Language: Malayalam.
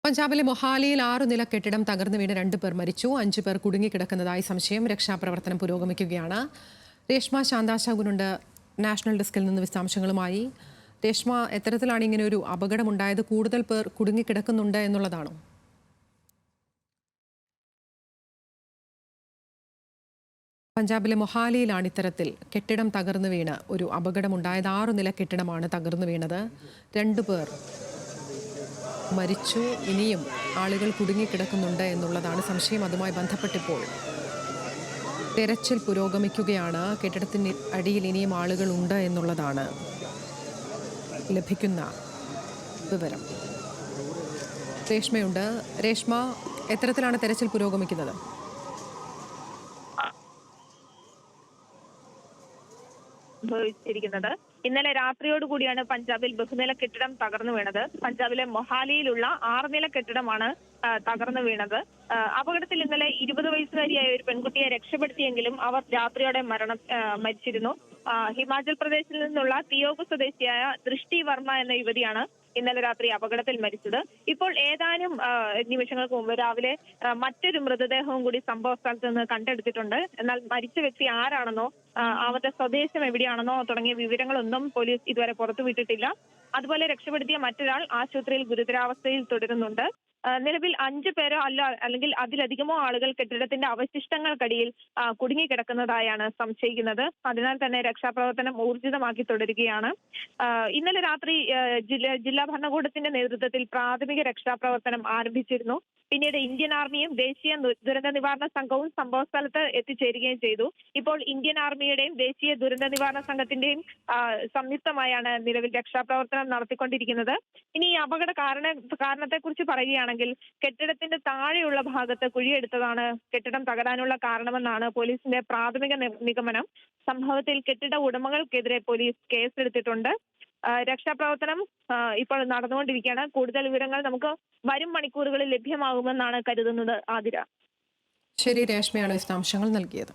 പഞ്ചാബിലെ മൊഹാലിയിൽ 6 നില കെട്ടിടം തകർന്നു വീണ് 2 പേർ മരിച്ചു. 5 പേർ കുടുങ്ങിക്കിടക്കുന്നതായി സംശയം. രക്ഷാപ്രവർത്തനം പുരോഗമിക്കുകയാണ്. രേഷ്മ ശാന്താശാകുനുണ്ട് നാഷണൽ ഡെസ്കിൽ നിന്ന് വിശദാംശങ്ങളുമായി. രേഷ്മ, എത്തരത്തിലാണ് ഇങ്ങനെ ഒരു അപകടമുണ്ടായത്? കൂടുതൽ പേർ കുടുങ്ങിക്കിടക്കുന്നുണ്ട് എന്നുള്ളതാണോ? പഞ്ചാബിലെ മൊഹാലിയിലാണ് ഇത്തരത്തിൽ കെട്ടിടം തകർന്നു വീണ് ഒരു അപകടമുണ്ടായത്. 6 നില കെട്ടിടമാണ് തകർന്നു വീണത്. 2 പേർ മരിച്ചു. ഇനിയും ആളുകൾ കുടുങ്ങിക്കിടക്കുന്നുണ്ട് എന്നുള്ളതാണ് സംശയം. അതുമായി ബന്ധപ്പെട്ടിപ്പോൾ തെരച്ചിൽ പുരോഗമിക്കുകയാണ്. കെട്ടിടത്തിന് അടിയിൽ ഇനിയും ആളുകൾ ഉണ്ട് എന്നുള്ളതാണ് ലഭിക്കുന്ന വിവരം. രേഷ്മയുണ്ട്. രേഷ്മ, എത്തരത്തിലാണ് തെരച്ചിൽ പുരോഗമിക്കുന്നത്? സംഭവിച്ചിരിക്കുന്നത് ഇന്നലെ രാത്രിയോടുകൂടിയാണ് പഞ്ചാബിൽ ബഹുനില കെട്ടിടം തകർന്നു വീണത്. പഞ്ചാബിലെ മൊഹാലിയിലുള്ള 6 നില കെട്ടിടമാണ് തകർന്നു വീണത്. അപകടത്തിൽ ഇന്നലെ 20 വയസ്സുകാരിയായ ഒരു പെൺകുട്ടിയെ രക്ഷപ്പെടുത്തിയെങ്കിലും അവർ രാത്രിയോടെ മരിച്ചിരുന്നു. ഹിമാചൽ പ്രദേശിൽ നിന്നുള്ള തിയോഗ സ്വദേശിയായ ദൃഷ്ടി വർമ്മ എന്ന യുവതിയാണ് ഇന്നലെ രാത്രി അപകടത്തിൽ മരിച്ചത്. ഇപ്പോൾ ഏതാനും നിമിഷങ്ങൾക്ക് മുമ്പ് രാവിലെ മറ്റൊരു മൃതദേഹവും കൂടി സംഭവ സ്ഥലത്ത് നിന്ന് കണ്ടെടുത്തിട്ടുണ്ട്. എന്നാൽ മരിച്ച വ്യക്തി ആരാണെന്നോ അവരുടെ സ്വദേശം എവിടെയാണെന്നോ തുടങ്ങിയ വിവരങ്ങളൊന്നും പോലീസ് ഇതുവരെ പുറത്തുവിട്ടിട്ടില്ല. അതുപോലെ രക്ഷപ്പെടുത്തിയ മറ്റൊരാൾ ആശുപത്രിയിൽ ഗുരുതരാവസ്ഥയിൽ തുടരുന്നുണ്ട്. നിലവിൽ 5 പേരോ അല്ലെങ്കിൽ അതിലധികമോ ആളുകൾ കെട്ടിടത്തിന്റെ അവശിഷ്ടങ്ങൾക്കടിയിൽ കുടുങ്ങിക്കിടക്കുന്നതായാണ് സംശയിക്കുന്നത്. അതിനാൽ തന്നെ രക്ഷാപ്രവർത്തനം ഊർജിതമാക്കി തുടരുകയാണ്. ഇന്നലെ രാത്രി ജില്ലാ ഭരണകൂടത്തിന്റെ നേതൃത്വത്തിൽ പ്രാഥമിക രക്ഷാപ്രവർത്തനം ആരംഭിച്ചിരുന്നു. പിന്നീട് ഇന്ത്യൻ ആർമിയും ദേശീയ ദുരന്ത നിവാരണ സംഘവും സംഭവ സ്ഥലത്ത് എത്തിച്ചേരുകയും ചെയ്തു. ഇപ്പോൾ ഇന്ത്യൻ ആർമിയുടെയും ദേശീയ ദുരന്ത നിവാരണ സംഘത്തിന്റെയും സംയുക്തമായാണ് നിലവിൽ രക്ഷാപ്രവർത്തനം നടത്തിക്കൊണ്ടിരിക്കുന്നത്. ഇനി ഈ അപകട കാരണത്തെക്കുറിച്ച് പറയുകയാണെങ്കിൽ കെട്ടിടത്തിന്റെ താഴെയുള്ള ഭാഗത്ത് കുഴിയെടുത്തതാണ് കെട്ടിടം തകരാനുള്ള കാരണമെന്നാണ് പോലീസിന്റെ പ്രാഥമിക നിഗമനം. സംഭവത്തിൽ കെട്ടിട ഉടമകൾക്കെതിരെ പോലീസ് കേസെടുത്തിട്ടുണ്ട്. രക്ഷാപ്രവർത്തനം ഇപ്പോൾ നടന്നുകൊണ്ടിരിക്കുകയാണ്. കൂടുതൽ വിവരങ്ങൾ നമുക്ക് വരും മണിക്കൂറുകളിൽ ലഭ്യമാകുമെന്നാണ് കരുതുന്നത്. ആതിര. ശരി, രേഷ്മയാണ് വിശദാംശങ്ങൾ നൽകിയത്.